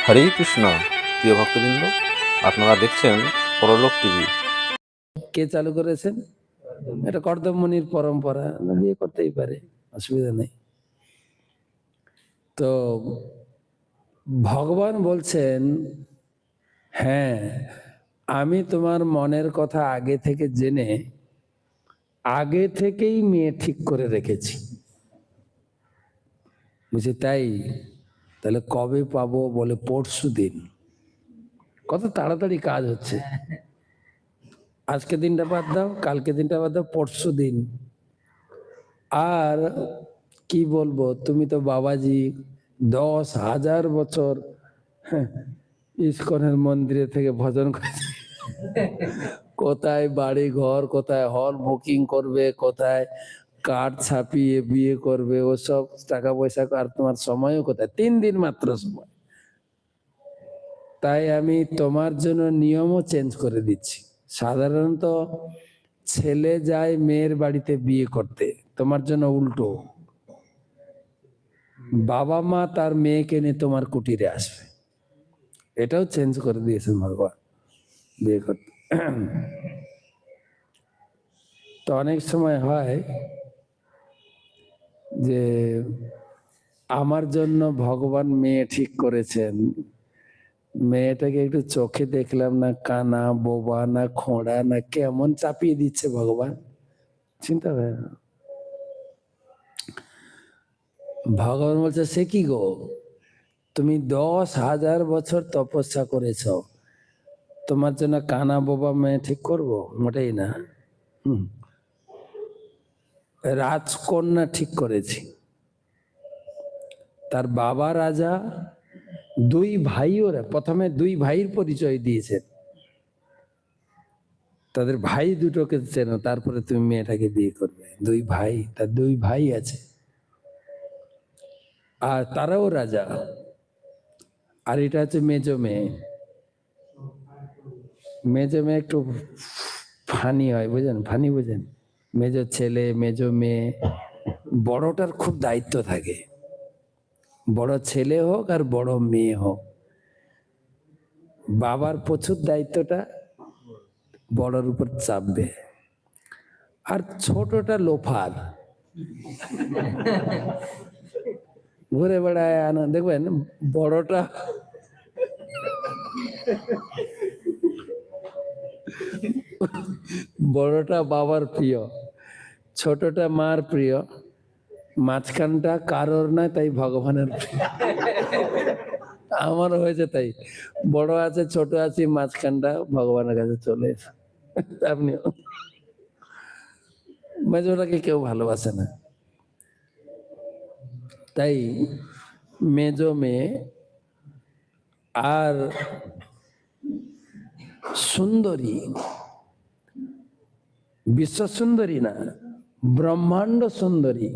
হরে কৃষ্ণ। প্রিয় ভক্তবৃন্দ, আপনারা দেখছেন পরলোক টিভি। কে চালু করেছেন? এটা কর্দমমণির পরম্পরা, বিয়ে করতেই পারে, অসুবিধা নেই। তো ভগবান বলছেন, হ্যাঁ, আমি তোমার মনের কথা আগে থেকে জেনে আগে থেকেই মেয়ে ঠিক করে রেখেছি। বুঝি তাই? তাহলে কবে পাবো? বলে পরশু দিন। কত তাড়াতাড়ি কাজ হচ্ছে। আজকে দিনটা বাদ দাও, কালকে দিনটা বাদ দাও, পরশু দিন। আর কি বলবো, তুমি তো বাবাজি 10,000 বছর ইস্কনের মন্দিরে থেকে ভজন করেছে। কোথায় বাড়ি ঘর, কোথায় হল বুকিং করবে, কোথায় কার্ড ছাপিয়ে বিয়ে করবে, ওসব টাকা পয়সা, আর তোমার সময়ও কোথায়? 3 দিন মাত্র সময়। তাই আমি তোমার জন্য নিয়মও চেঞ্জ করে দিচ্ছি। সাধারণত ছেলে যায় মেয়ের বাড়িতে বিয়ে করতে, তোমার জন্য উল্টো। বাবা মা তার মেয়েকে নিয়ে তোমার কুটিরে আসবে। এটাও চেঞ্জ করে দিয়েছেন ভগবান বিয়ে করতে। তো অনেক সময় হয় যে আমার জন্য ভগবান মেয়ে ঠিক করেছেন, মেয়েটাকে একটু চোখে দেখলাম না, কানা বোবা না খোঁড়া না কেমন চাপিয়ে দিচ্ছে ভগবান। চিন্তা হয় না? ভগবান বলছে, সে কি গো, তুমি 10,000 বছর তপস্যা করেছ, তোমার জন্য কানা বোবা মেয়ে ঠিক করবো? মোটেই না। রাজকন্যা ঠিক করেছি। তার বাবা রাজা, 2 ভাই, ওরা প্রথমে 2 ভাইয়ের পরিচয় দিয়েছেন। তাদের ভাই দুটোকে চেনো, তারপরে তুমি মেয়েটাকে বিয়ে করবে। 2 ভাই, তার 2 ভাই আছে, আর তারাও রাজা। আর এটা হচ্ছে মেজো মেয়ে। মেজো মেয়ে একটু ফানি হয়, বুঝেন? ফানি বুঝেন? মেজো ছেলে, মেজো মেয়ে, বড়টার খুব দায়িত্ব থাকে। বড় ছেলে হোক আর বড় মেয়ে হোক, বাবার প্রচুর দায়িত্বটা বড়র উপর চাপবে। আর ছোটটা লোফার, ঘুরে বেড়ায় আনা। দেখবেন বড়টা বড়টা বাবার প্রিয়, ছোটটা মার প্রিয়, মাঝখানটা কারোর না, তাই ভগবানের প্রিয়। আমারও হয়েছে তাই, বড় আছে ছোট আছি, মাঝখানটা ভগবানের কাছে চলে এসে। আপনিও? মেজোটাকে কেউ ভালোবাসে না, তাই মেজো মেয়ে আর সুন্দরী, বিশ্ব সুন্দরী না, ব্রহ্মাণ্ড সুন্দরী।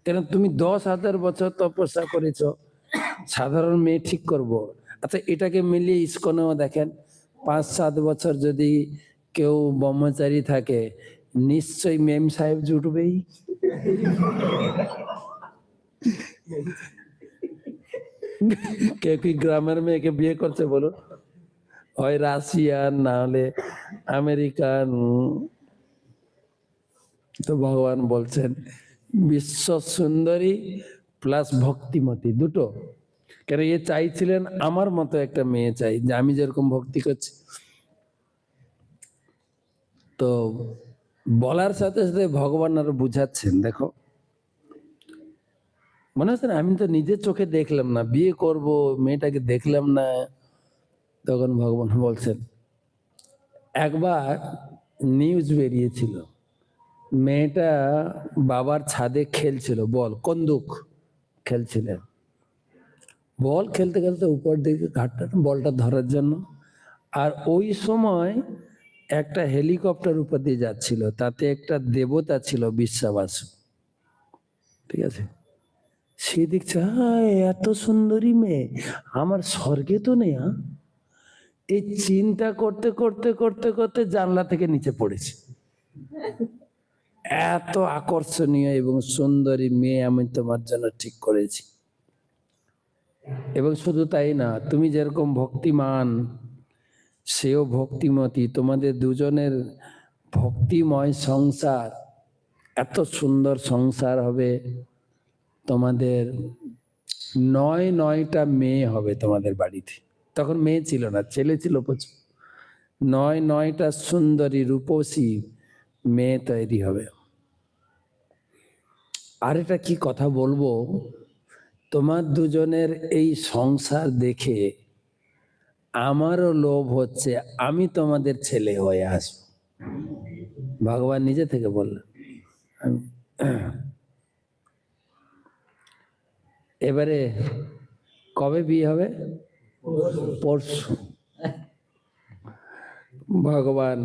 কেন তুমি 10,000 বছর তপস্যা করেছ, সাধারণ মেয়ে ঠিক করব? আচ্ছা, এটাকে মিলিয়ে ইস্কনেও দেখেন, 5-7 বছর যদি কেউ ব্রহ্মচারী থাকে, নিশ্চয়ই মেম সাহেব জুটবেই। কেউ কি গ্রামের মেয়েকে বিয়ে করছে বলুন? হয় রাশিয়ান, না হলে আমেরিকান। তো ভগবান বলছেন বিশ্ব সুন্দরী প্লাস ভক্তিমতী, দুটো। কেন এ চাইছিলেন আমার মতো একটা মেয়ে চাই, যে আমি যেরকম ভক্তি করছি। তো বলার সাথে সাথে ভগবান আরো বুঝাচ্ছেন, দেখো মনে হচ্ছে না আমি তো নিজের চোখে দেখলাম না, বিয়ে করব মেয়েটাকে দেখলাম না। তখন ভগবান বলছেন, একবার নিউজ বেরিয়েছিল, মেয়েটা বাবার ছাদে খেলছিল, বল কন্দুক খেলছিলেন। বল খেলতে খেলতে উপর দিকে ঘাটটা, বলটা ধরার জন্য, আর ওই সময় একটা হেলিকপ্টার উপর দিয়ে যাচ্ছিল, তাতে একটা দেবতা ছিল, বিশ্বাবাসু। ঠিক আছে, সে দেখছে এত সুন্দরী মেয়ে আমার স্বর্গে তো নেই। এই চিন্তা করতে করতে করতে করতে জানলা থেকে নিচে পড়েছে। এত আকর্ষণীয় এবং সুন্দরী মেয়ে আমি তোমার জন্য ঠিক করেছি। এবং শুধু তাই না, তুমি যেরকম ভক্তিমান সেও ভক্তিমতী, তোমাদের দুজনের ভক্তিময় সংসার, এত সুন্দর সংসার হবে। তোমাদের 9টা মেয়ে হবে তোমাদের বাড়িতে। তখন মেয়ে ছিল না, ছেলে ছিল প্রচুর। 9টা সুন্দরী রূপসী মেয়ে তৈরি হবে। আর এটা কি কথা বলবো, তোমার দুজনের এই সংসার দেখে আমারও লোভ হচ্ছে, আমি তোমাদের ছেলে হয়ে আসবো। ভগবান নিজে থেকে বললেন। এবারে কবে বিয়ে হবে? পরশু। ভগবান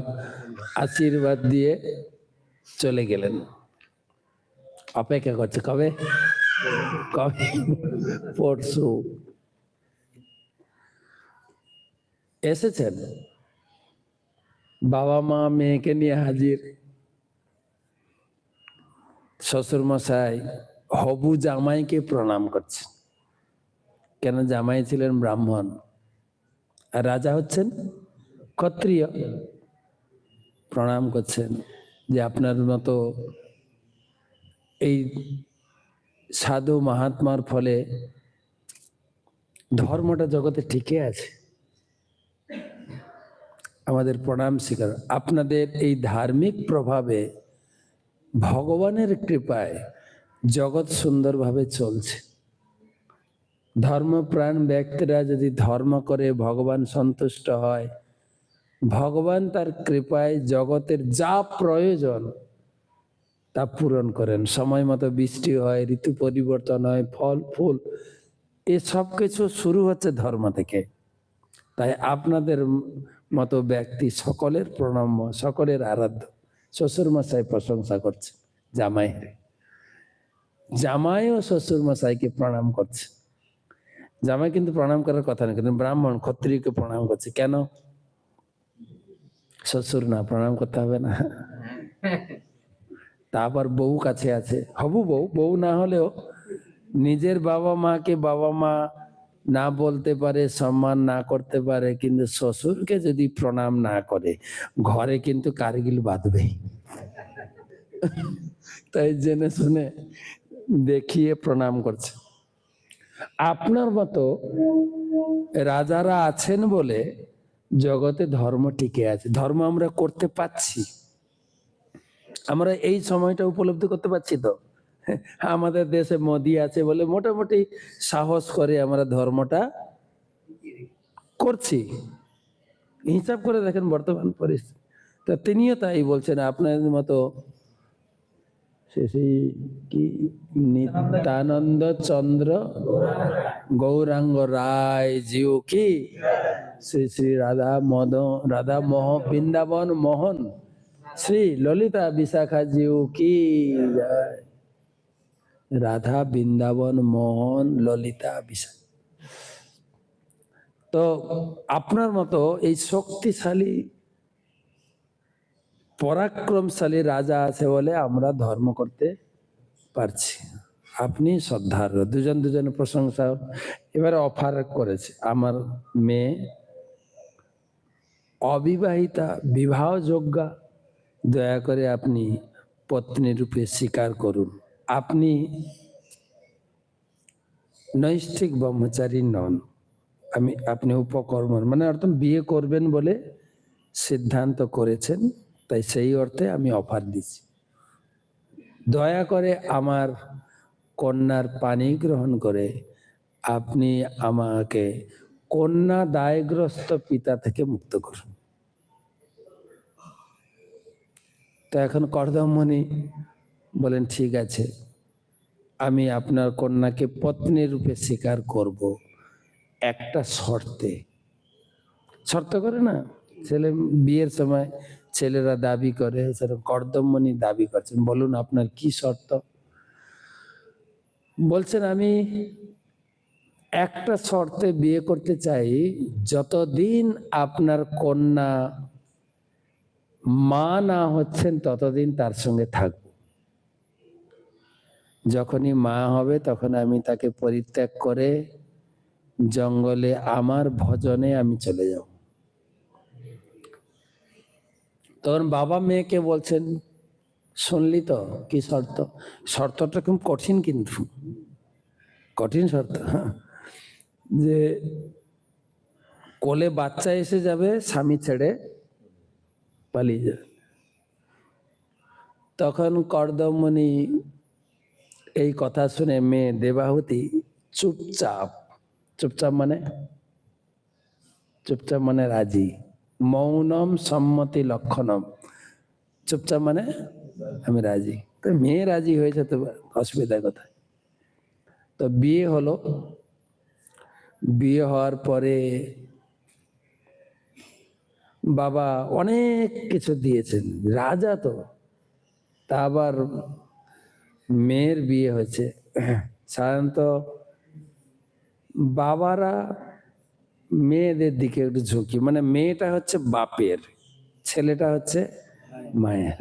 আশীর্বাদ দিয়ে চলে গেলেন। অপেক্ষা করছে কবে কবে? পরশু এসেছেন, বাবা মা মেয়েকে নিয়ে হাজির। শ্বশুর মশাই হবু জামাইকে প্রণাম করছে, কেন জামাই ছিলেন ব্রাহ্মণ আর রাজা হচ্ছেন ক্ষত্রিয়। প্রণাম করছেন যে আপনার মতো এই সাধু মহাত্মার ফলে ধর্মটা জগতে টিকে আছে, আমাদের প্রণাম স্বীকার। আপনাদের এই ধার্মিক প্রভাবে ভগবানের কৃপায় জগৎ সুন্দরভাবে চলছে। ধর্মপ্রাণ ব্যক্তিরা যদি ধর্ম করে ভগবান সন্তুষ্ট হয়, ভগবান তার কৃপায় জগতের যা প্রয়োজন তা পূরণ করেন। সময় মতো বৃষ্টি হয়, ঋতু পরিবর্তন হয়, ফল ফুল, এসব কিছু শুরু হচ্ছে ধর্ম থেকে। তাই আপনাদের মতো ব্যক্তি সকলের প্রণম্য, সকলের আরাধ্য। শ্বশুর মশাই প্রশংসা করছে জামাইয়ের, জামাইও শ্বশুর মশাইকে প্রণাম করছে। জামাই কিন্তু প্রণাম করার কথা না, কিন্তু ব্রাহ্মণ ক্ষত্রিয়কে প্রণাম করছে। কেন? শ্বশুর না, প্রণাম করতে হবে না। তারপর বউ কাছে আছে, হবু বউ, বউ না হলেও নিজের বাবা মাকে বাবা মা না বলতে পারে, সম্মান না করতে পারে, কিন্তু শ্বশুরকে যদি প্রণাম না করে ঘরে কিন্তু কারগিল বাঁধবে। তাই জেনে শুনে দেখিয়ে প্রণাম করছে। আপনার মতো রাজারা আছেন বলে জগতে ধর্ম টিকে আছে। ধর্ম আমরা করতে পারছি, আমরা এই সময়টা উপলব্ধি করতে পারছি। তো আমাদের দেশে মোদি আছে বলে মোটামুটি সাহস করে আমরা ধর্মটা করছি। হিসাব করে দেখেন বর্তমান পরিস্থিতি। তো তিনিও তাই বলছেন, আপনাদের মতো সেই কি নিত্যানন্দ চন্দ্র গৌরাঙ্গ রায় জিউ কি, শ্রী শ্রী রাধা বৃন্দাবন মোহন শ্রী ললিতা বিশাখা জিউ কি জয়। রাধা বৃন্দাবন মোহন ললিতা বিশাখা। তো আপনার মতো এই শক্তিশালী পরাক্রমশালী রাজা আছে বলে আমরা ধর্ম করতে পারছি। আপনি শ্রদ্ধার, দুজনের প্রশংসা। এবারে অফার করেছে, আমার মেয়ে অবিবাহিতা, বিবাহযোগ্যা, দয়া করে আপনি পত্নী রূপে স্বীকার করুন। আপনি নৈষ্ঠিক ব্রহ্মচারী নন, আপনি উপকর্ম, মানে অর্থাৎ বিয়ে করবেন বলে সিদ্ধান্ত করেছেন, তাই সেই অর্থে আমি অফার দিচ্ছি। দয়া করে আমার কন্যার পানি গ্রহণ করে আপনি আমাকে কন্যা দায়গ্রস্ত পিতা থেকে মুক্ত করুন। তো এখন কর্দমণি বলেন, ঠিক আছে, আমি আপনার কন্যাকে পত্নী রূপে স্বীকার করব, একটা শর্তে। শর্ত করে না ছেলে বিয়ের সময়, ছেলেরা দাবি করে, সেরকম কর্দমণি দাবি করছেন। বলুন আপনার কি শর্ত? বলছেন, আমি একটা শর্তে বিয়ে করতে চাই, যতদিন আপনার কন্যা মা না হচ্ছেন ততদিন তার সঙ্গে থাকব। যখনই মা হবে তখন আমি তাকে পরিত্যাগ করে জঙ্গলে আমার ভজনে আমি চলে যাব। তখন বাবা মেয়েকে বলছেন, শুনলি তো কি শর্ত? শর্তটা খুব কঠিন, কিন্তু কঠিন শর্ত, হ্যাঁ। যে কোলে বাচ্চা এসে যাবে, স্বামী ছেড়ে পালিয়ে যাবে। তখন কর্দমণি এই কথা শুনে মেয়ে দেবাহুতি চুপচাপ, চুপচাপ মানে, চুপচাপ মানে রাজি। মৌনম সম্মতি লক্ষণম, চুপচাপ মানে আমি রাজি। তো মেয়ে রাজি হয়েছে, তো অসুবিধা কোথায়? তো বিয়ে হলো। বিয়ে হওয়ার পরে বাবা অনেক কিছু দিয়েছেন, রাজা তো। তা আবার মেয়ের বিয়ে হয়েছে। সাধারণত বাবারা মেয়েদের দিকে একটু ঝুঁকি, মানে মেয়েটা হচ্ছে বাপের, ছেলেটা হচ্ছে মায়ের।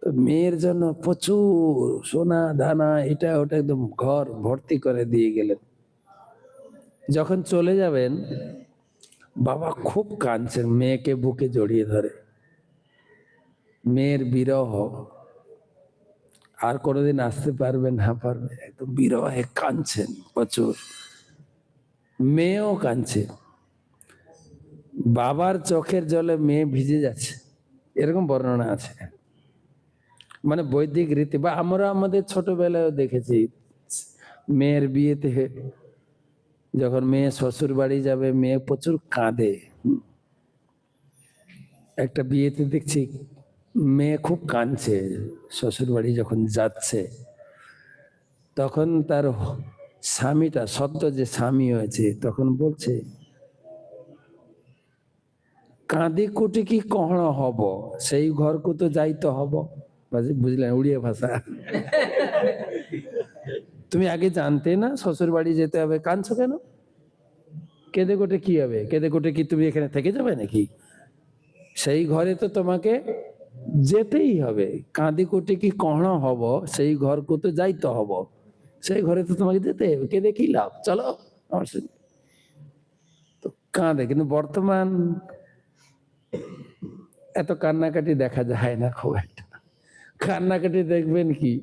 তো মেয়ের জন্য প্রচুর সোনা দানা, এটা ওটা একদম ঘর ভর্তি করে দিয়ে গেলেন। যখন চলে যাবেন, বাবা খুব কাঁদছেন, মেয়েকে বুকে জড়িয়ে ধরে। মেয়ের বিরহ, আর কোনোদিন আসতে পারবে না পারবে, একদম বিরহে কাঁদছেন প্রচুর। মেয়েও কাঁদছে, বাবার চোখের জলে মেয়ে ভিজে যাচ্ছে, এরকম বর্ণনা আছে। মানে বৈদিক রীতি, বা আমরা আমাদের ছোটবেলায় দেখেছি, মেয়ের বিয়েতে যখন মেয়ে শ্বশুর বাড়ি যাবে, মেয়ে প্রচুর কাঁদে। একটা বিয়েতে দেখছি মেয়ে খুব কাঁদছে, শ্বশুর বাড়ি যখন যাচ্ছে। তখন তার স্বামীটা, সদ্য যে স্বামী হয়েছে, তখন বলছে, কাঁদি কুটি কি কহণ হব, সেই ঘরকু তো যাইতে হব। বুঝলেন উড়িয়া ভাষা? তুমি আগে জানতে না শ্বশুর বাড়ি যেতে হবে, কাঁদছো কেন? কেঁদে কোটে কি হবে? কেঁদে কোটে কি তুমি এখানে থেকে যাবে নাকি? সেই ঘরে তো তোমাকে যেতেই হবে। কাঁদি কুটি কি কহণ হব, সেই ঘরকু তো যাইতে হব, সেই ঘরে তো তোমাকে যেতে হবে। কেঁদে কি লাভ, চলো আমার সঙ্গে। তো কাঁদে, কিন্তু বর্তমান এত কান্নাকাটি দেখা যায় না খুব একটা। কান্নাকাটি দেখবেন কি,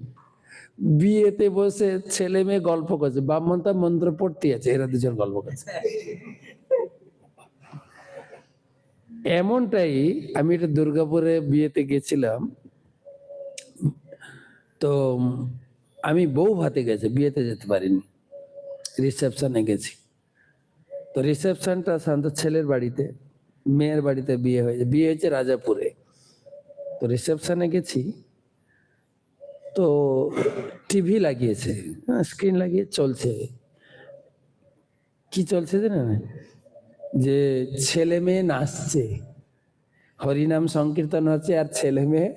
বিয়েতে বসে ছেলে মেয়ে গল্প করছে, ব্রাহ্মণটা মন্ত্র পড়তে আছে, এরা দুজন গল্প করছে। এমনটাই, আমি এটা দুর্গাপুরে বিয়েতে গেছিলাম। তো আমি বউ ভাতে গেছে, বিয়েতে যেতে পারিনি, রিসেপশনে গেছি। তো রিসেপশনটা সাধারণত ছেলের বাড়িতে, মেয়ের বাড়িতে বিয়ে হয়েছে, বিয়ে হয়েছে রাজাপুরে। তো রিসেপশনে গেছি, তো টিভি লাগিয়েছে, স্ক্রিন লাগিয়ে চলছে। কি চলছে জানেন? যে ছেলে মেয়ে নাচছে, হরিনাম সংকীর্তন হচ্ছে, আর ছেলে মেয়ে।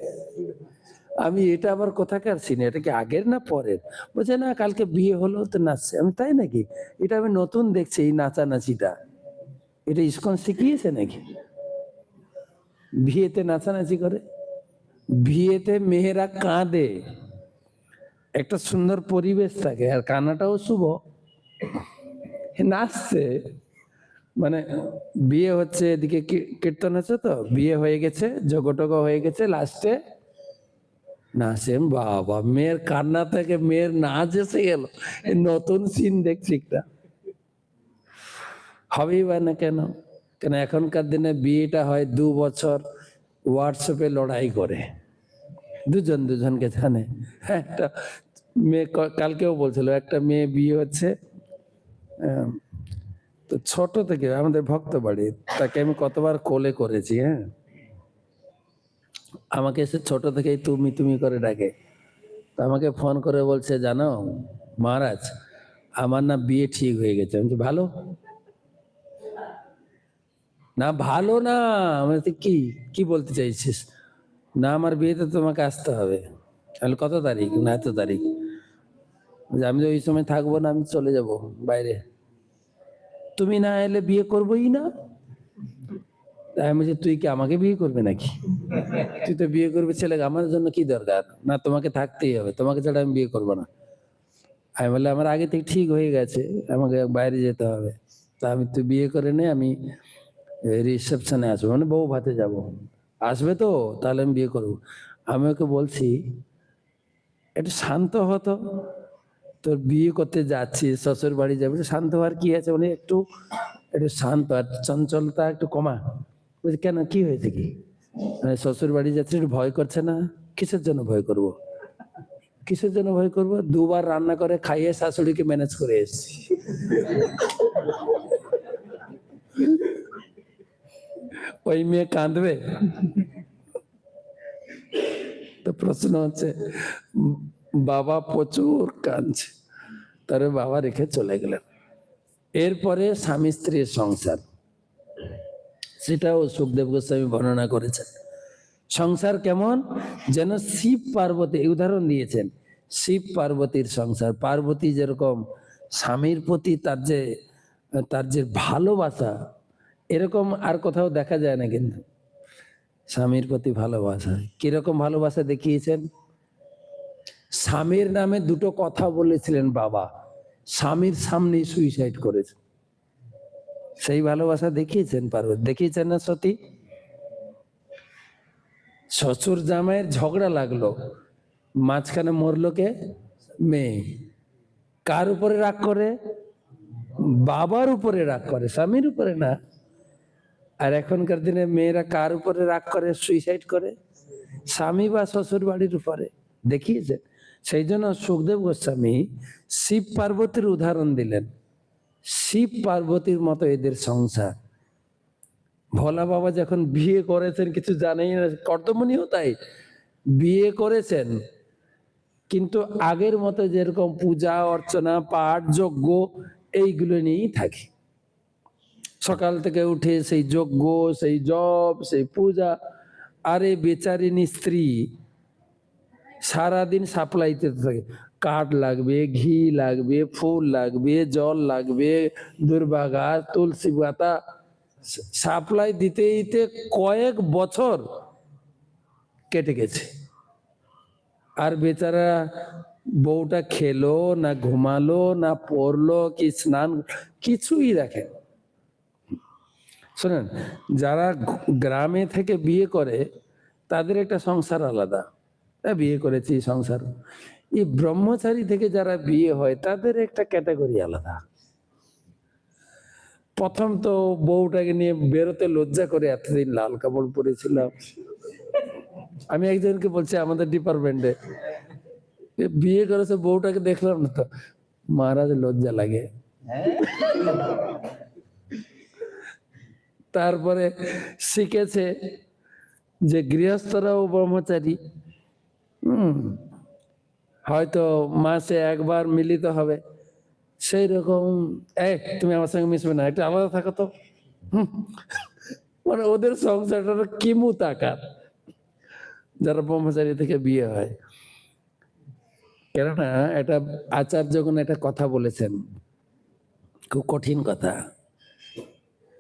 আমি এটা আবার কোথাকার সিন, এটা কি আগের না পরের? বলছে না, কালকে বিয়ে হলো তো নাচছে। আমি তাই নাকি? এটা আমি নতুন দেখছি, এই নাচানাচিটা। এটা ইসকন শিখিয়েছে নাকি? বিয়েতে নাচানাচি করে, বিয়েতে মেয়েরা কাঁদে, একটা সুন্দর পরিবেশ থাকে, আর কান্নাটাও শুভ। নাচছে, মানে বিয়ে হচ্ছে, এদিকে কীর্তন হচ্ছে, তো বিয়ে হয়ে গেছে, যোগটোগ হয়ে গেছে, লাস্টে নাচে। বাবা, মেয়ের কান্না থেকে মেয়ের নাচ এসে গেল, নতুন সিন দেখছি একটা। হবেই বা না কেন? কেন এখনকার দিনে বিয়েটা হয় 2 বছর হোয়াটসঅ্যাপে লড়াই করে, দুজন দুজনকে জানে। একটা মেয়ে কালকেও বলছিল, একটা মেয়ে বিয়ে হচ্ছে, তো ছোট থেকে আমাদের ভক্ত বাড়ি, তাকে আমি কতবার কোলে করেছি। হ্যাঁ, আমাকে এসে ছোট থেকেই তুমি তুমি করে ডাকে। তো আমাকে ফোন করে বলছে, জানো মহারাজ, আমার না বিয়ে ঠিক হয়ে গেছে। আমি বলছি, ভালো না? ভালো না? আমি বলছি, কি কি বলতে চাইছিস? না, আমার বিয়েতে তোমাকে আসতে হবে। তাহলে কত তারিখ? না এত তারিখ। আমি তো ওই সময় থাকবো না, আমি চলে যাব বাইরে। তুমি না এলে বিয়ে করবোই না। আমি বলছি, তুই কি আমাকে বিয়ে করবে নাকি? তুই তো বিয়ে করবি ছেলেকে, আমার জন্য কি দরকার? না, তোমাকে থাকতেই হবে, তোমাকে ছাড়া আমি বিয়ে করবো না। আমি বললাম আমার আগে থেকে ঠিক হয়ে গেছে, আমাকে বাইরে যেতে হবে। তা আমি তো বিয়ে করে নে, আমি রিসেপশনে আসবো, মানে বউ ভাতে যাব। আসবে তো, তাহলে আমি বিয়ে করবো। আমি ওকে বলছি একটু শান্ত হতো, তোর বিয়ে করতে যাচ্ছি, শ্বশুর বাড়ি যাবে, শান্ত হওয়ার কি আছে? মানে একটু একটু শান্ত, আর চঞ্চলতা একটু কমা। বলছি কেন, কি হয়েছে কি? শ্বশুর বাড়ি যাচ্ছি, একটু ভয় করছে না? কিসের জন্য ভয় করব? কিসের জন্য ভয় করব? দুবার রান্না করে খাইয়ে শাশুড়িকে ম্যানেজ করে এসেছি। ওই মেয়ে কাঁদবে? তো প্রশ্ন হচ্ছে, বাবা প্রচুর কাঁদছে, তারপরে বাবা রেখে চলে গেলেন। এরপরে স্বামী স্ত্রীর সংসার, সেটাও সুখদেব গোস্বামী বর্ণনা করেছেন। সংসার কেমন? যেন শিব পার্বতী, উদাহরণ দিয়েছেন শিব পার্বতীর সংসার। পার্বতী যেরকম স্বামীর প্রতি তার যে ভালোবাসা, এরকম আর কোথাও দেখা যায় না। কিন্তু স্বামীর প্রতি ভালোবাসা, কিরকম ভালোবাসা দেখিয়েছেন? স্বামীর নামে দুটো কথা বলেছিলেন বাবা, স্বামীর সামনে সুইসাইড করেছে। সেই ভালোবাসা দেখিয়েছেন পার্বতী, দেখিয়েছেন না সতী? শ্বশুর জামাইয়ের ঝগড়া লাগলো, মাঝখানে মরলো কে? মেয়ে। কার উপরে রাগ করে? বাবার উপরে রাগ করে, স্বামীর উপরে না। আর এখনকার দিনে মেয়েরা কার উপরে রাগ করে, সুইসাইড করে? স্বামী বা শ্বশুর বাড়ির উপরে। দেখিয়েছে। সেই জন্য সুখদেব গোস্বামী শিব পার্বতীর উদাহরণ দিলেন। শিব পার্বতীর মতো এদের সংসার। ভোলা বাবা যখন বিয়ে করেছেন কিছু জানেই না, কর্দমণিও তাই বিয়ে করেছেন, কিন্তু আগের মতো যেরকম পূজা অর্চনা পাঠ যজ্ঞ এইগুলো নিয়েই থাকে। সকাল থেকে উঠে সেই যজ্ঞ, সেই জপ, সেই পূজা। আরে বেচারিনী স্ত্রী সারাদিন সাপ্লাইতে থাকে, কাঠ লাগবে, ঘি লাগবে, ফুল লাগবে, জল লাগবে, দুর্বা গাছ, তুলসী পাতা, সাপ্লাই দিতে দিতে কয়েক বছর কেটে গেছে। আর বেচারা বউটা খেলো না, ঘুমালো না, পড়লো কি স্নান, কিছুই রাখে। শোনেন, যারা গ্রামে থেকে বিয়ে করে তাদের একটা সংসার আলাদা, বিয়ে করেছি সংসার। এই ব্রহ্মচারী থেকে যারা বিয়ে হয় তাদের একটা ক্যাটাগরি আলাদা। প্রথম তো বউটাকে নিয়ে বেরোতে লজ্জা করে, এতদিন লাল কাপড় পরেছিলাম। আমি একজনকে বলছি আমাদের ডিপার্টমেন্টে, বিয়ে করেছে বউটাকে দেখলাম না তো, মহারাজ লজ্জা লাগে। তারপরে শিখেছে যে গৃহস্থরাও ব্রহ্মচারী, হয়তো মাসে একবার মিলিত হবে, সেই রকম তুমি আমার সঙ্গে মিশবে না, একটু আলাদা থাকো তো। মানে ওদের সংসারটা কিমু তাকার, যারা ব্রহ্মচারী থেকে বিয়ে হয়। কেননা এটা আচার্যগণ একটা কথা বলেছেন, খুব কঠিন কথা।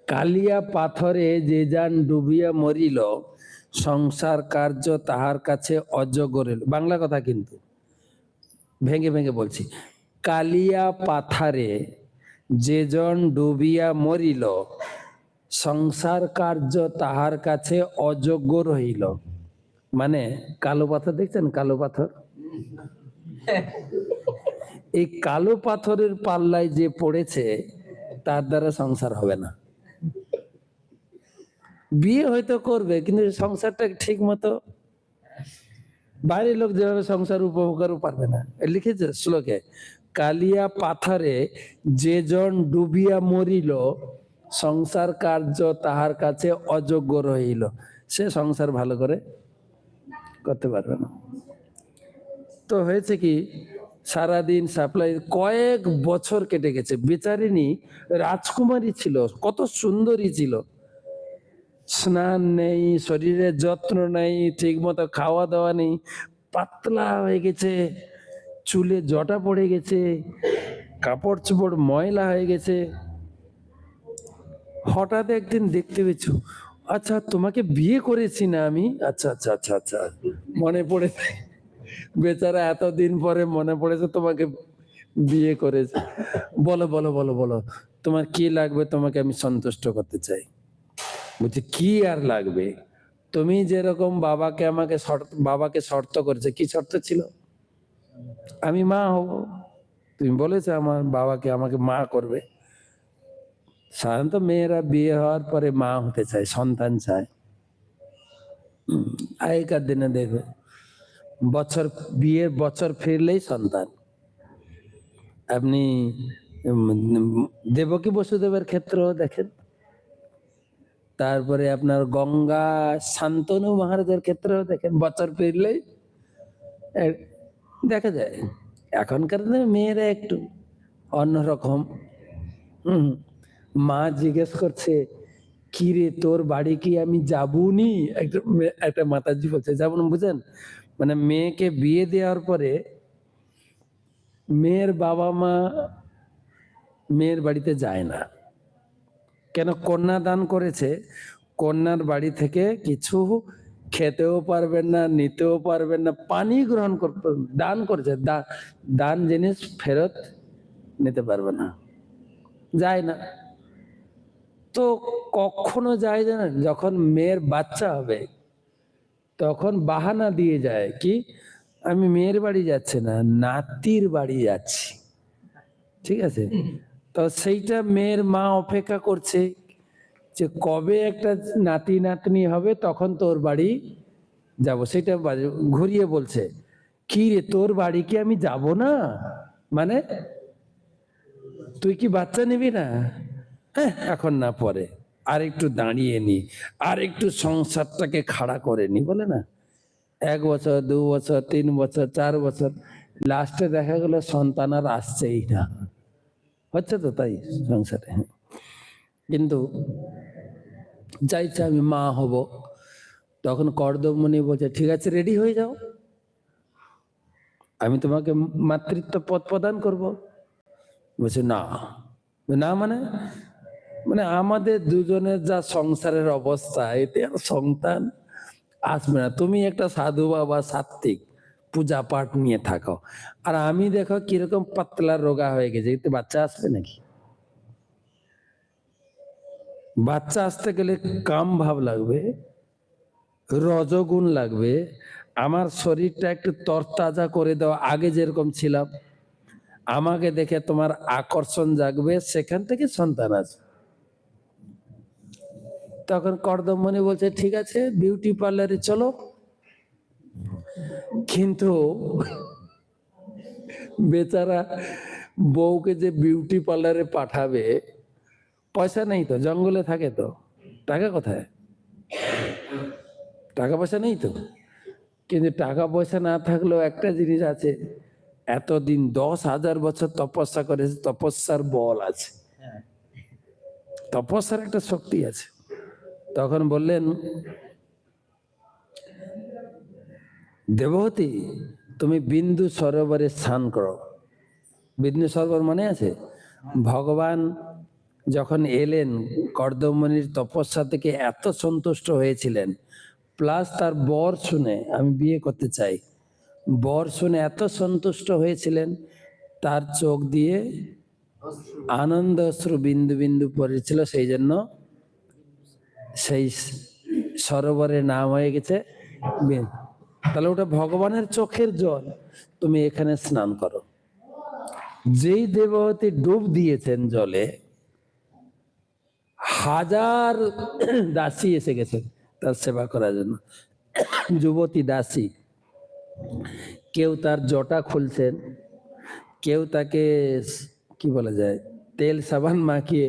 কালিয়া পাথরে যে যান ডুবিয়া মরিল, সংসার কার্য তাহার কাছে অজগর হইল। বাংলা কথা কিন্তু, ভেঙে ভেঙে বলছি। কালিয়া পাথারে যে জন ডুবিয়া মরিল, সংসার কার্য তাহার কাছে অযোগ্য রহিল। মানে কালো পাথর দেখছেন, কালো পাথর, এই কালো পাথরের পাল্লায় যে পড়েছে তার দ্বারা সংসার হবে না। বিয়ে হয়তো করবে কিন্তু সংসারটা ঠিক মতো, বাইরের লোক যেভাবে সংসার উপভোগ পারবে না। লিখেছে শ্লোকে, কালিয়া পাথরে যে জন ডুবিয়া মরিল, সংসার কার্য তাহার কাছে অযোগ্য রহিল। সে সংসার ভালো করে করতে পারবে না। তো হয়েছে কি, সারাদিন সাপ্লাই, কয়েক বছর কেটে গেছে। বেচারিনী রাজকুমারী ছিল, কত সুন্দরী ছিল, স্নান নেই, শরীরের যত্ন নেই, ঠিক মতো খাওয়া দাওয়া নেই, পাতলা হয়ে গেছে, চুলে জটা পড়ে গেছে, কাপড় চোপড় ময়লা হয়ে গেছে। হঠাৎ একদিন দেখতে পেয়েছো, আচ্ছা তোমাকে বিয়ে করেছি না আমি? আচ্ছা আচ্ছা আচ্ছা আচ্ছা, মনে পড়েছে। বেচারা এতদিন পরে মনে পড়েছে তোমাকে বিয়ে করেছে, বলো বলো বলো বলো তোমার কি লাগবে, তোমাকে আমি সন্তুষ্ট করতে চাই। বলছে কি আর লাগবে, তুমি যেরকম বাবাকে শর্ত করেছে, কি শর্ত ছিল? আমি মা হব। তুমি বলেছো আমার বাবাকে আমাকে মা করবে। সাধারণত মেয়েরা বিয়ে হওয়ার পরে মা হতে চায়, সন্তান চায়। আগেকার দিনে দেখো বিয়ের বছর ফিরলেই সন্তান। আপনি দেবকী বসুদেবের ক্ষেত্রেও দেখেন, তারপরে আপনার গঙ্গা শান্তনু মহারাজের ক্ষেত্রেও দেখেন, বছর ফিরলেই দেখা যায়। এখনকার দিনে মেয়েরা একটু অন্যরকম। হম মা জিজ্ঞেস করছে কি রে তোর বাড়ি কি আমি যাবুনি, একটা মাতাজি বলছে, যেমন বুঝেন, মানে মেয়েকে বিয়ে দেওয়ার পরে মেয়ের বাবা মা মেয়ের বাড়িতে যায় না। কেন? কন্যা দান করেছে, কন্যার বাড়ি থেকে কিছু খেতেও পারবেন না, নিতেও পারবেন না, পানি গ্রহণ করতে, দান করেছে, দান জিনিস ফেরত নিতে পারবে না, যায় না। তো কখনো যায় জানেন, যখন মেয়ের বাচ্চা হবে তখন বাহানা দিয়ে যায়, কি আমি মেয়ের বাড়ি যাচ্ছি না, নাতির বাড়ি যাচ্ছি। ঠিক আছে, তো সেইটা মেয়ের মা অপেক্ষা করছে যে কবে একটা নাতি নাতনি হবে তখন তোর বাড়ি যাব। সেটা ঘুরিয়ে বলছে কি রে তোর বাড়ি কি আমি যাব না, মানে তুই কি বাচ্চা নিবি না? হ্যাঁ এখন না, পরে আর একটু দাঁড়িয়ে নি, আর একটু সংসারটাকে খাড়া করে নি, বলে না। 1 বছর 2 বছর 3 বছর 4 বছর, লাস্টে দেখা গেল সন্তান আর আসছেই না। হচ্ছে তো তাই সংসারে। কিন্তু চাইছে আমি মা হব, তখন কর্দমণি বলছে ঠিক আছে রেডি হয়ে যাও, আমি তোমাকে মাতৃত্ব পদ প্রদান করব। বলছে না, না মানে, মানে আমাদের দুজনের যা সংসারের অবস্থা, এতে আর সন্তান আসবে না। তুমি একটা সাধু বাবা সাত্ত্বিক পূজা পাঠ নিয়ে থাকো, আর আমি দেখো কিরকম পাতলা রোগা হয়ে গেছে, এতে বাচ্চা আসবে নাকি? বাচ্চা আসতে গেলে কাম ভাব লাগবে, রজগুণ লাগবে, আমার শরীরটা একটু তরতাজা করে দাও, আগে যেরকম ছিলাম, আমাকে দেখে তোমার আকর্ষণ জাগবে, সেখান থেকে সন্তান আসবে। তখন কর্দমণি বলছে ঠিক আছে বিউটি পার্লারে চলো। কিন্তু বেচারা বউকে যে বিউটি পার্লারে পাঠাবে, পয়সা নেই তো, জঙ্গলে থাকে তো, টাকা কোথায়? টাকা পয়সা নেই তো। কিন্তু টাকা পয়সা না থাকলেও একটা জিনিস আছে, এতদিন 10,000 বছর তপস্যা করেছে, তপস্যার বল আছে, তপস্যার একটা শক্তি আছে। তখন বললেন দেবহতী তুমি বিন্দু সরোবরে স্নান করো। বিন্দু সরোবর মনে আছে? ভগবান যখন এলেন কর্দমণির তপস্যা থেকে এত সন্তুষ্ট হয়েছিলেন, প্লাস তার বর শুনে আমি বিয়ে করতে চাই, বর শুনে এত সন্তুষ্ট হয়েছিলেন, তার চোখ দিয়ে আনন্দ অশ্রু বিন্দু বিন্দু পড়েছিল, সেই জন্য সেই সরোবরের নাম হয়ে গেছে। তাহলে ওটা ভগবানের চোখের জল, তুমি এখানে স্নান করো। যেই দেবহতী ডুব দিয়েছেন জলে, 1000 দাসী এসে গেছে তার সেবা করার জন্য, যুবতী দাসী। কেউ তার জটা খুলছেন, কেউ তাকে কি বলা যায় তেল সাবান মাখিয়ে,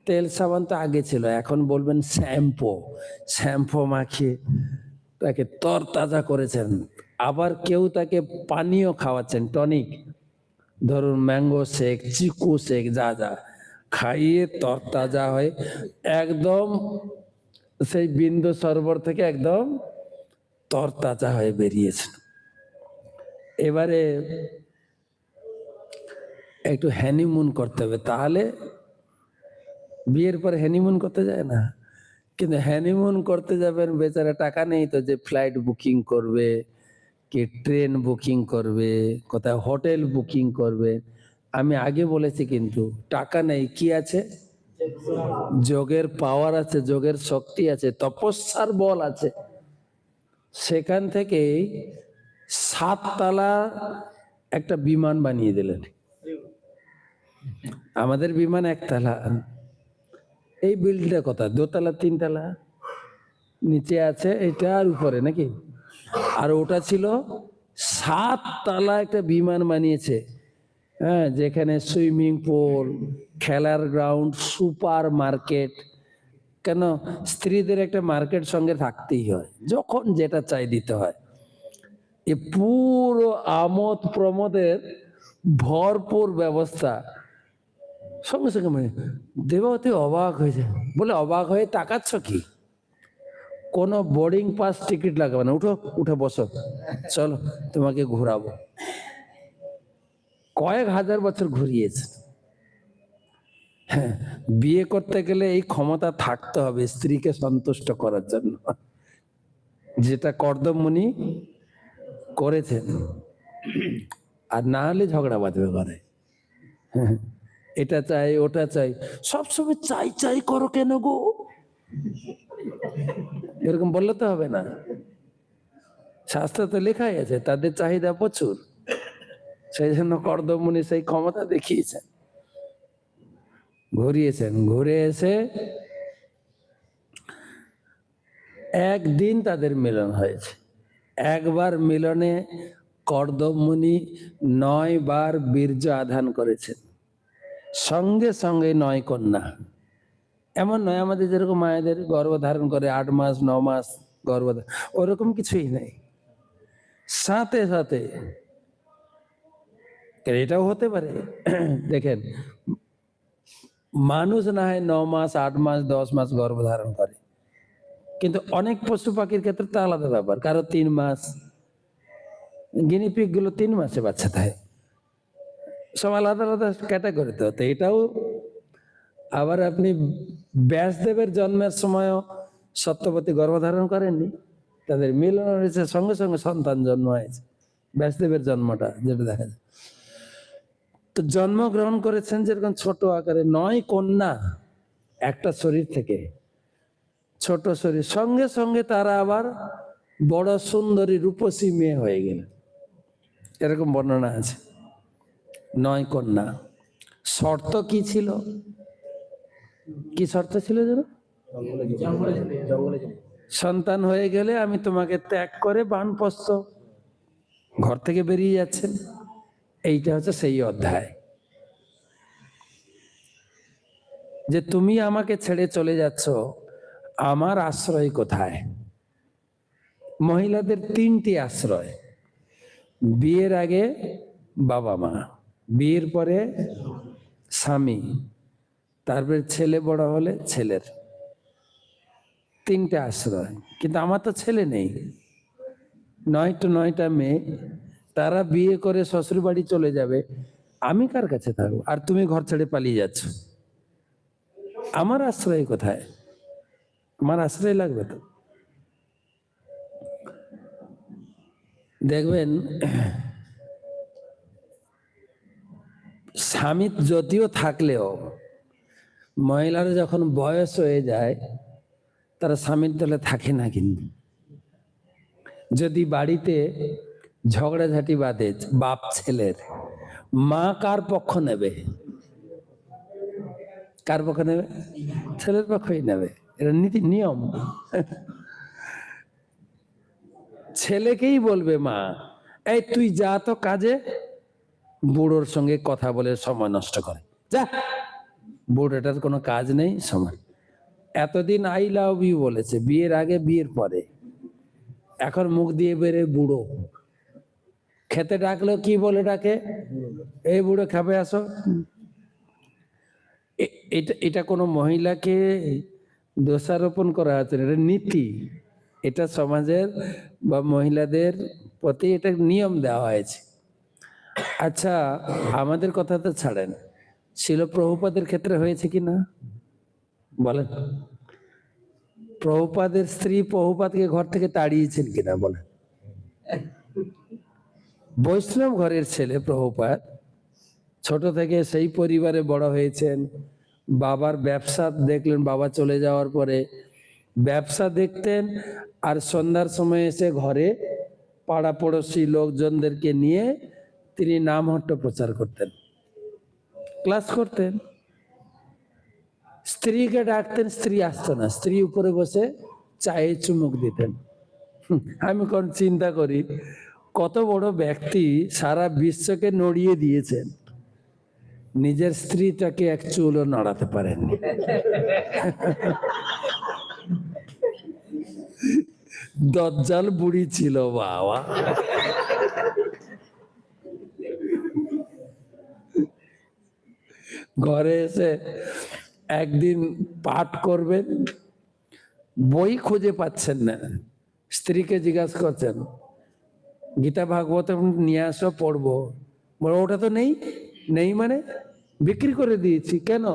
তেল সাবান তো আগে ছিল, এখন বলবেন শ্যাম্পু মাখিয়ে তাকে তরতাজা করেছেন। আবার কেউ তাকে পানীয় খাওয়াচ্ছেন, টনিক, ধরুন ম্যাঙ্গো শেক, চিকু শেক, যা যা খাইয়ে তরতাজা হয়ে একদম সেই বিন্দু সরোবর থেকে একদম তরতাজা হয়ে বেরিয়েছেন। এবারে একটু হ্যানিমুন করতে হবে, তাহলে বিয়ের পর হ্যানিমুন করতে যায় না। কিন্তু হ্যানিমুন করতে যাবেন, বেচারা টাকা নেই তো, যে ফ্লাইট বুকিং করবে, কি ট্রেন বুকিং করবে, কোথায় হোটেল বুকিং করবে, আমি আগে বলেছি, কিন্তু টাকা নেই, কি আছে? যোগের পাওয়ার আছে, যোগের শক্তি আছে, তপস্যার বল আছে। সেখান থেকে 7 তলা একটা বিমান বানিয়ে দিলেন। আমাদের বিমান 1 তলা। এই বিল্ডিংটা কত? 2 তলা 3 তলা নিচে আছে, এটা আর উপরে নাকি? আর ওটা ছিল 7 তলা একটা বিমান বানিয়েছে। হ্যাঁ, যেখানে সুইমিং পুল, খেলার গ্রাউন্ড, সুপার মার্কেট। কেন? স্ত্রীদের একটা মার্কেট সঙ্গে থাকতেই হয়, যখন যেটা চাই দিতে হয়। এ পুরো আমোদ প্রমোদের ভরপুর ব্যবস্থা। সঙ্গে সঙ্গে মানে দেবাবতী অবাক হয়ে যায়, বলে অবাক হয়ে তাকাচ্ছ কি? কোনো বোর্ডিং পাস টিকিট লাগাবে না, উঠো, উঠে বসো, চলো তোমাকে ঘোরাবো। কয়েক হাজার বছর ঘুরিয়েছে। হ্যাঁ, বিয়ে করতে গেলে এই ক্ষমতা থাকতে হবে স্ত্রীকে সন্তুষ্ট করার জন্য, যেটা কর্দম মুনি করেছেন। আর না হলে ঝগড়া বাঁধবে ঘরে। হ্যাঁ, এটা চাই, ওটা চাই, সবসময় চাই চাই করো কেন গো? এরকম বললে তো হবে না। শাস্ত্রে তো লেখাই আছে তাদের চাহিদা প্রচুর। সেই জন্য কর্দম মুনি সেই ক্ষমতা দেখিয়েছেন, ঘুরিয়েছেন। ঘুরে এসে একদিন তাদের মিলন হয়েছে। একবার মিলনে কর্দম মুনি 9 বার বীর্য আধান করেছেন, সঙ্গে সঙ্গে 9 কন্যা। এমন নয় আমাদের যেরকম মায়েদের গর্ভধারণ করে 8 মাস 9 মাস গর্ভধারণ, ওরকম কিছুই নেই, সাথে সাথে। এটাও হতে পারে, দেখেন, মানুষ না হয় 9 মাস 8 মাস 10 মাস গর্ভধারণ করে, কিন্তু অনেক পশু পাখির ক্ষেত্রে তো আলাদা ব্যাপার। কারো 3 মাস, গিনিপিগ গুলো 3 মাসে বাচ্চা দেয়। সব আলাদা আলাদা ক্যাটাগরিতে হতো। এটাও আবার আপনি ব্যাসদেবের জন্মের সময়ও সত্যবতী গর্ভধারণ করেননি, তাদের মিলন হয়েছে, সঙ্গে সঙ্গে সন্তান জন্ম হয়েছে। ব্যাসদেবের জন্মটা যেটা দেখা যায়, তো জন্মগ্রহণ করেছেন যেরকম ছোট আকারে 9 কন্যা একটা শরীর থেকে, ছোট শরীর, সঙ্গে সঙ্গে তারা আবার বড় সুন্দরী রূপসী মেয়ে হয়ে গেলেন, এরকম বর্ণনা আছে। 9 কন্যা। শর্ত কি ছিল? কি শর্ত ছিল যেন? সন্তান হয়ে গেলে আমি তোমাকে ত্যাগ করে বানপ্রস্থ ঘর থেকে বেরিয়ে যাচ্ছেন। এইটা হচ্ছে সেই অধ্যায়, যে তুমি আমাকে ছেড়ে চলে যাচ্ছ, আমার আশ্রয় কোথায়? মহিলাদের 3টি আশ্রয়। বিয়ের আগে বাবা মা, বিয়ের পরে স্বামী, তারপরে ছেলে বড় হলে ছেলের। 3টে আশ্রয়। কিন্তু আমার তো ছেলে নেই, 9টা মেয়ে, তারা বিয়ে করে শ্বশুর বাড়ি চলে যাবে, আমি কার কাছে থাকবো? আর তুমি ঘর ছেড়ে পালিয়ে যাচ্ছ, আমার আশ্রয় কোথায়? আমার আশ্রয় লাগবে তো। দেখবেন, স্বামী যদিও থাকলেও মহিলারা যখন বয়স হয়ে যায় তারা স্বামীর দলে থাকে না। কিন্তু যদি বাড়িতে ঝগড়াঝাটি বাঁধে বাপ ছেলের, মা কার পক্ষ নেবে? কার পক্ষ নেবে? ছেলের পক্ষই নেবে। এটা নীতি নিয়ম। ছেলেকেই বলবে মা, এই তুই যা তো কাজে, বুড়োর সঙ্গে কথা বলে সময় নষ্ট করে, যা, বুড়োটার কোনো কাজ নেই সময়। এতদিন আই লাভ ইউ বলেছে, বিয়ের আগে বিয়ের পরে, এখন মুখ দিয়ে বেরে বুড়ো। খেতে ডাকলেও কি বলে ডাকে? এই বুড়ো খাবে আসো। এটা কোনো মহিলাকে দোষারোপণ করা হচ্ছে, এটা নীতি, এটা সমাজের বা মহিলাদের প্রতি এটা নিয়ম দেওয়া হয়েছে। আচ্ছা, আমাদের কথা তো ছাড়েন, শিল প্রভুপাদের ক্ষেত্রে হয়েছে কি না বলেন? প্রভুপাদের স্ত্রী প্রভুপাদকে ঘর থেকে তাড়িয়েছেন কিনা বলেন? বৈষ্ণব ঘরের ছেলে প্রভুপাদ, ছোট থেকে সেই পরিবারে বড় হয়েছেন, বাবার ব্যবসা দেখলেন, বাবা চলে যাওয়ার পরে ব্যবসা দেখতেন, আর সন্ধ্যার সময় এসে ঘরে পাড়া পড়োশি লোকজনদেরকে নিয়ে তিনি নামহট্ট প্রচার করতেন, ক্লাস করতেন। স্ত্রীকে ডাকতেন, স্ত্রী আসতো না, স্ত্রী উপরে বসে চায়ে চুমুক দিতেন। আমি কোন চিন্তা করি কত বড় ব্যক্তি সারা বিশ্বকে নড়িয়ে দিয়েছেন, নিজের স্ত্রীটাকে এক চুলও নাড়াতে পারেননি। দজ্জাল বুড়ি ছিল বাবা। ঘরে এসে একদিন পাঠ করবেন, বই খুঁজে পাচ্ছেন না, স্ত্রীকে জিজ্ঞাসা করছেন গীতা ভাগবত নিয়ে আসো পড়বো, বলো ওটা তো নেই। নেই মানে? বিক্রি করে দিয়েছি। কেন?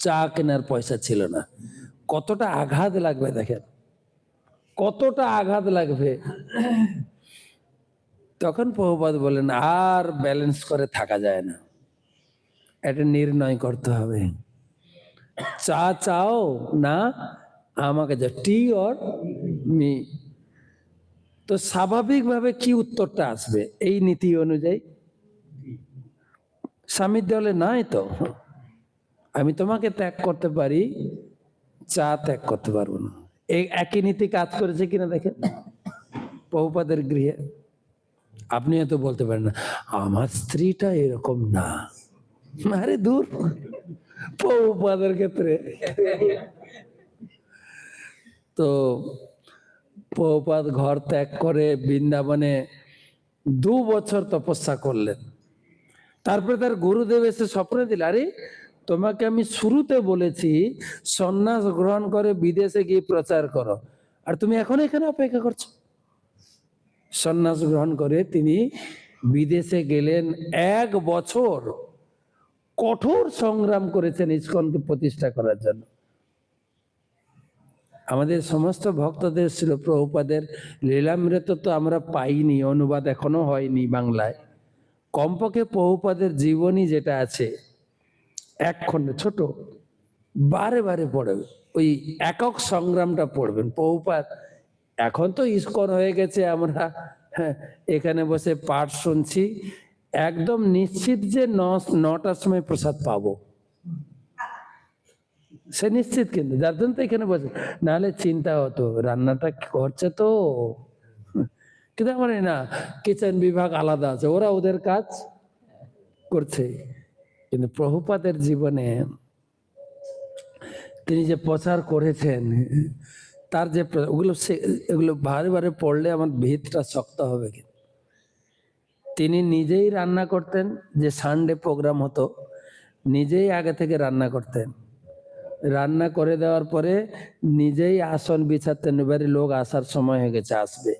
চা কেনার পয়সা ছিল না। কতটা আঘাত লাগবে দেখেন, কতটা আঘাত লাগবে। তখন প্রভুপাদ বলেন আর ব্যালেন্স করে থাকা যায় না, এটা নির্ণয় করতে হবে, চা চাও না আমাকে যা, টি অর মি। তো স্বাভাবিকভাবে কি উত্তরটা আসবে এই নীতি অনুযায়ী? স্বামীর দলে নাই তো, আমি তোমাকে ত্যাগ করতে পারি, চা ত্যাগ করতে পারবো না। এই একই নীতি কাজ করেছে কিনা দেখেন প্রভুপাদের গৃহে। আপনি হয়তো বলতে পারেন না আমার স্ত্রীটা এরকম না, আরে দূর, প্রভুপাদের ক্ষেত্রে তো প্রভুপাদ ঘর ত্যাগ করে বৃন্দাবনে 2 বছর তপস্যা করলেন। তারপরে তার গুরুদেব এসে স্বপ্ন দিল, আরে তোমাকে আমি শুরুতে বলেছি সন্ন্যাস গ্রহণ করে বিদেশে গিয়ে প্রচার করো, আর তুমি এখন এখানে অপেক্ষা করছো। সন্ন্যাস গ্রহণ করে তিনি বিদেশে গেলেন। 1 বছর কঠোর সংগ্রাম করেছেন ইসকনকে প্রতিষ্ঠা করার জন্য। আমাদের সমস্ত ভক্তদের ছিল প্রভুপাদের লীলামৃত তো আমরা পাইনি, অনুবাদ এখনো হয়নি বাংলায়। কমপক্ষে প্রভুপাদের জীবনী যেটা আছে 1 খণ্ডে ছোট, বারে বারে পড়বে, ওই একক সংগ্রামটা পড়বেন। প্রভুপাদ এখন তো ইসকন হয়ে গেছে, আমরা এখানে বসে পাঠ শুনছি, একদম নিশ্চিত যে 9টার সময় প্রসাদ পাবো, সে নিশ্চিত। কিন্তু যার জন্য তো এখানে বসে, নাহলে চিন্তা হতো রান্নাটা করছে তো, কিন্তু আমার না কিচেন বিভাগ আলাদা আছে, ওরা ওদের কাজ করছে। কিন্তু প্রভুপাদের জীবনে তিনি যে প্রচার করেছেন, তার যে এগুলো বারে বারে পড়লে আমার ভিতটা শক্ত হবে। তিনি নিজেই রান্না করতেন, যে সানডে প্রোগ্রাম হতো নিজেই আগে থেকে রান্না করতেন, রান্না করে দেওয়ার পরে নিজেই আসন বিছাতেন, এবারে লোক আসার সময় হয়ে গেছে আসবে,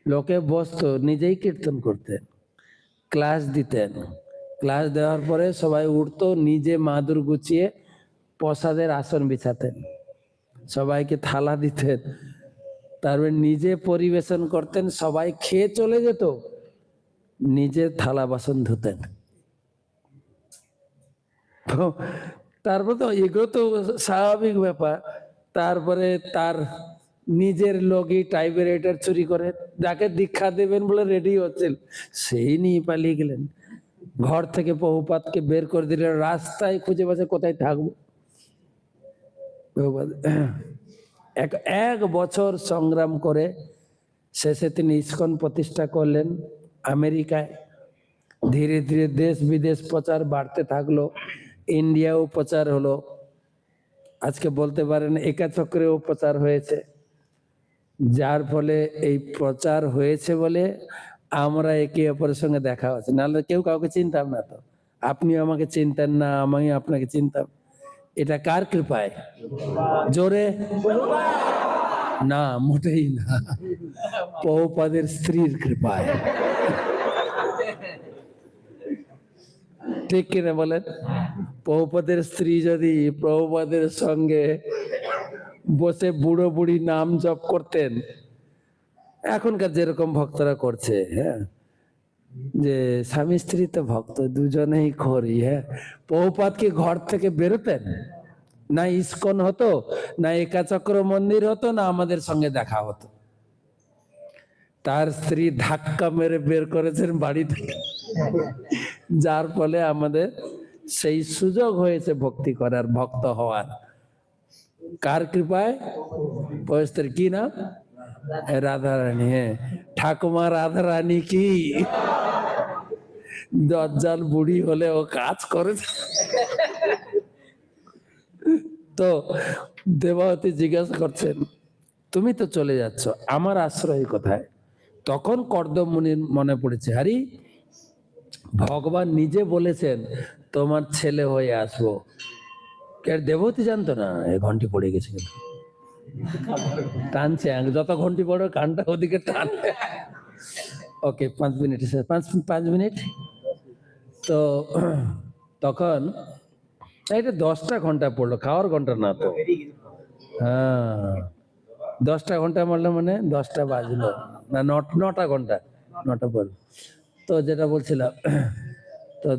লোকে বসতো, নিজেই কীর্তন করতেন, ক্লাস দিতেন, ক্লাস দেওয়ার পরে সবাই উঠতো, নিজে মাদুর গুছিয়ে প্রসাদের আসন বিছাতেন, সবাইকে থালা দিতেন, তারপরে নিজে পরিবেশন করতেন, সবাই খেয়ে চলে যেত, নিজে থালা বাসন ধুতেন। তারপরে তো এগুলো তো স্বাভাবিক ব্যাপার। তারপরে তার নিজের লগই টাইপরাইটার চুরি করে, যাকে দীক্ষা দেবেন বলে রেডি হচ্ছেন, সেই নিয়ে পালিয়ে গেলেন। ঘর থেকে প্রভুপাদকে বের করে দিলেন, রাস্তায় খুঁজে পাচ্ছে কোথায় থাকবো। এক বছর সংগ্রাম করে শেষে তিনি ইসকন প্রতিষ্ঠা করলেন আমেরিকায়। ধীরে ধীরে দেশ বিদেশ প্রচার বাড়তে থাকলো, ইন্ডিয়াও প্রচার হলো, আজকে বলতে পারেন একাচক্রেও প্রচার হয়েছে। যার ফলে এই প্রচার হয়েছে বলে আমরা একে অপরের সঙ্গে দেখা হচ্ছে, নাহলে কেউ কাউকে চিনতাম না। তো আপনিও আমাকে চিনতেন না, আমি আপনাকে চিনতাম। এটা কার কৃপায়? জোরে না, মোটেই না, প্রভুপাদের স্ত্রীর কৃপায়। ঠিক কিনা বলেন? প্রভুপাদের স্ত্রী যদি প্রভুপাদের সঙ্গে বসে বুড়ো বুড়ি নাম জপ করতেন, এখনকার যেরকম ভক্তরা করছে, হ্যাঁ, যে স্বামী স্ত্রী তো ভক্ত, দুজনেই করি। হ্যাঁ, প্রভুপাদ কি ঘর থেকে বেরোতেন না? ইস্কন হতো না, একাচক্র মন্দির হতো না, আমাদের সঙ্গে দেখা হতো? তার স্ত্রী ধাক্কা মেরে বের করেছেন বাড়ি থেকে, যার ফলে আমাদের সেই সুযোগ হয়েছে ভক্তি করার, ভক্ত হওয়ার। কার কৃপায়? পবিত্র কি নাম? রাধা রানী। হ্যাঁ, ঠাকুমা রাধা রানী কি দজ্জাল বুড়ি হলে ও কাজ করেছে। তো দেবাবতী জিজ্ঞাসা করছেন, তুমি তো চলে যাচ্ছ, আমার আশ্রয় কোথায়? তখন কর্দম মুনির মনে পড়েছে, আরে ভগবান নিজে বলেছেন তোমার ছেলে হয়ে আসবো। দেবতী জানতো না? এ ঘন্টি পড়ে গেছে কিন্তু টানছে, যত ঘন্টি পড়ো কানটা ওদিকে টানবে। ওকে, 5 মিনিট, 5 মিনিট। তো তখন এটা 10টা ঘন্টা পড়লো, খাওয়ার ঘন্টা না তো। হ্যাঁ, 10টা ঘন্টা মারলো মানে 10টা বাজলো না, 9টা ঘন্টা, 9টা পড়লো। তো যেটা বলছিলাম, তো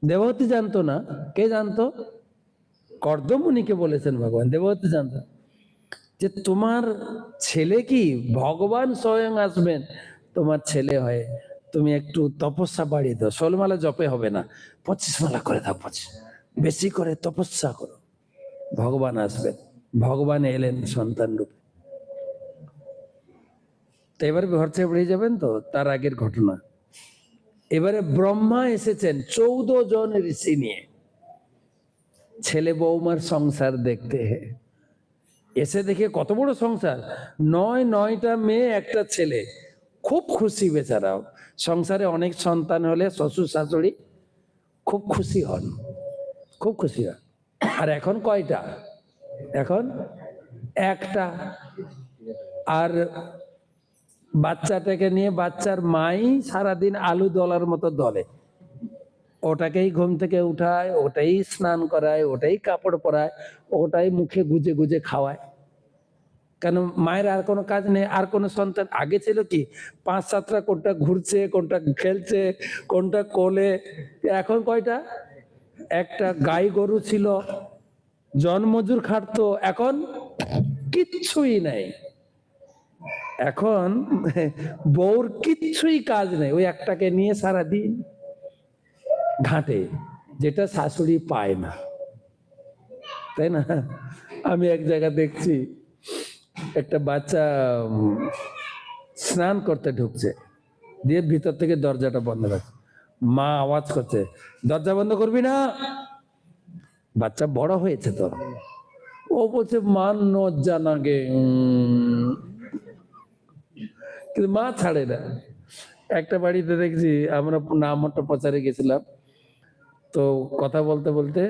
দেবাবতী জানতো না। কে জানতো? কর্দম মুনিকে বলেছেন ভগবান। দেবাবতী জানতো যে তোমার ছেলে কি ভগবান স্বয়ং আসবেন তোমার ছেলে হয়ে, তুমি একটু তপস্যা বাড়িয়ে দাও, 16 মালা জপে হবে না, 25 মালা করে দাও, 25 বেশি করে তপস্যা করো, ভগবান আসবেন। ভগবান এলেন সন্তান রূপে। তো এবারে ঘর থেকে বেরিয়ে যাবেন, তো তার আগের ঘটনা। এবারে ব্রহ্মা এসেছেন 14 জন ঋষি নিয়ে ছেলে বৌমার সংসার দেখতে। এসে দেখে কত বড় সংসার, 9টা মেয়ে, একটা ছেলে। খুব খুশি বেচারা। সংসারে অনেক সন্তান হলে শ্বশুর শাশুড়ি খুব খুশি হন, খুব খুশি হন। আর এখন কয়টা? এখন একটা। আর বাচ্চাটাকে নিয়ে বাচ্চার মাই সারাদিন আলু দলার মতো দলে, ওটাকেই ঘুম থেকে উঠায়, ওটাই স্নান করায়, ওটাই কাপড় পরায়, ওটাই মুখে গুজে গুজে খাওয়ায়। কেন? মায়ের আর কোনো কাজ নেই। আর কোনো সন্তান আগে ছিল কি 5-7টা, কোনটা ঘুরছে, কোনটা খেলছে, কোনটা কোলে। এখন কয়টা? একটা। গাই গরু ছিল, জনমজুর খাটতো, এখন কিচ্ছুই নাই। এখন বউর কিচ্ছুই কাজ নেই, ওই একটাকে নিয়ে সারাদিন ঘাটে, যেটা শাশুড়ি পায় না, তাই না? আমি এক জায়গা দেখছি একটা বাচ্চা স্নান করতে ঢুকছে, দিয়ে ভিতর থেকে দরজাটা বন্ধ রাখছে। মা আওয়াজ করছে, দরজা বন্ধ করবি না। বাচ্চা বড় হয়েছে তো, ও বলছে মা লজ্জা লাগে, কিন্তু মা ছাড়ে না। একটা বাড়িতে দেখছি, আমরা নামটা প্রচারে গেছিলাম, তো কথা বলতে বলতে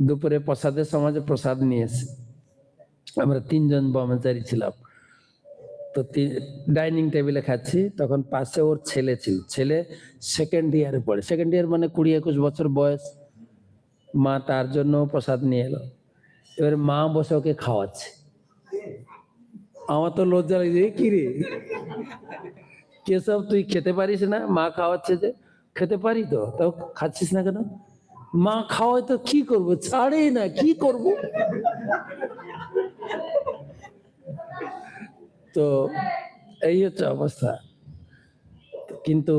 দুপুরে প্রসাদের সমাজে প্রসাদ নিয়েছে, আমরা 3 জন ব্রহ্মচারী ছিলাম। তো ডাইনিং টেবিলে খাচ্ছি, তখন পাশে ওর ছেলে ছিল। ছেলে 2nd ইয়ারে পড়ে, 2nd ইয়ার মানে 20-21 বছর বয়স। মা তার জন্য প্রসাদ নিয়ে এলো, এবার মা বসে ওকে খাওয়াচ্ছে। আমার তো লজ্জা লাগছে, কি রে কেসব, তুই খেতে পারিস না? মা খাওয়াচ্ছে যে। খেতে পারি তো, তাও খাচ্ছিস না কেন? মা খাওয়ায় তো কি করবো, ছাড়ে না, কি করব? তো এই হচ্ছে অবস্থা। কিন্তু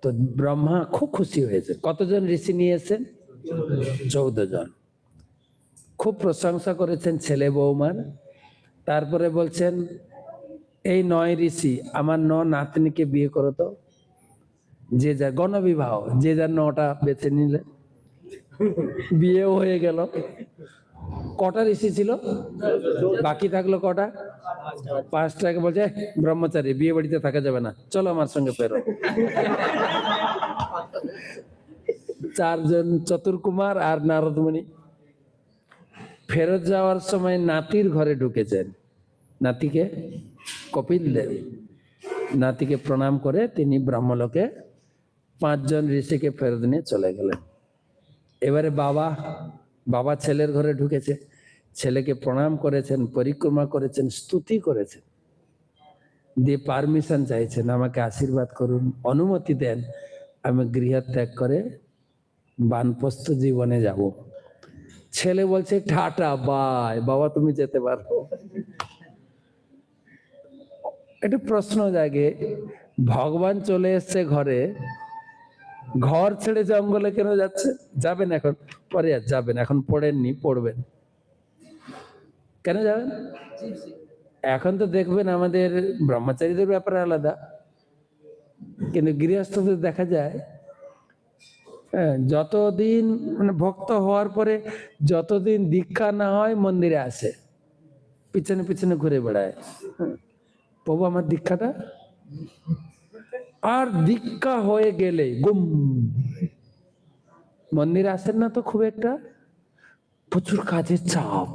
তো ব্রহ্মা খুব খুশি হয়েছে। কতজন ঋষি নিয়েছেন? 14 জন। খুব প্রশংসা করেছেন ছেলে বৌমার। তারপরে বলছেন, এই 9 ঋষি আমার 9 নাতনিকে বিয়ে করো তো। যে যার গণবিবাহ, যে যার 9টা বেছে নিলে, বিয়েও হয়ে গেল। কটা ঋষি ছিল? বাকি থাকলো কটা? 5টাকে বলছে, ব্রহ্মচারী, বিয়ে বাড়িতে থাকা যাবে না, চলো আমার সঙ্গে ফেরো। 4 জন চতুর্কুমার আর নারদমণি। ফেরত যাওয়ার সময় নাতির ঘরে ঢুকেছেন। নাতিকে কপিল দেব, নাতিকে প্রণাম করে তিনি ব্রহ্মলোকে 5 জন ঋষিকে ফেরত নিয়ে চলে গেলেন। এবারে বাবা ছেলের ঘরে ঢুকেছে, ছেলেকে প্রণাম করেছেন, পরিক্রমা করেছেন, স্তুতি করেছেন। দিয়ে পারমিশন চাইছেন, আমাকে আশীর্বাদ করুন, অনুমতি দেন, আমি গৃহত্যাগ করে বানপ্রস্থ জীবনে যাব। ছেলে বলছে টাটা বাই, বাবা তুমি যেতে পারো। একটা প্রশ্ন জাগে, ভগবান চলে এসছে ঘরে, ঘর ছেড়ে জঙ্গলে কেন যাচ্ছে? যাবেন এখন, পরে আর যাবেন, এখন পড়েননি, পড়বেন, কেন যাবেন? এখন তো দেখবেন আমাদের ব্রহ্মচারীদের ব্যাপারে আলাদা, কিন্তু গৃহস্থদের দেখা যায় হ্যাঁ, যতদিন মানে ভক্ত হওয়ার পরে যতদিন দীক্ষা না হয় মন্দিরে আসে, পিছনে পিছনে ঘুরে বেড়ায়, প্রভু আমার দীক্ষাটা। আর দীক্ষা হয়ে গেলে গুম, মন্দিরে আসেন না তো খুব একটা, প্রচুর কাজের চাপ,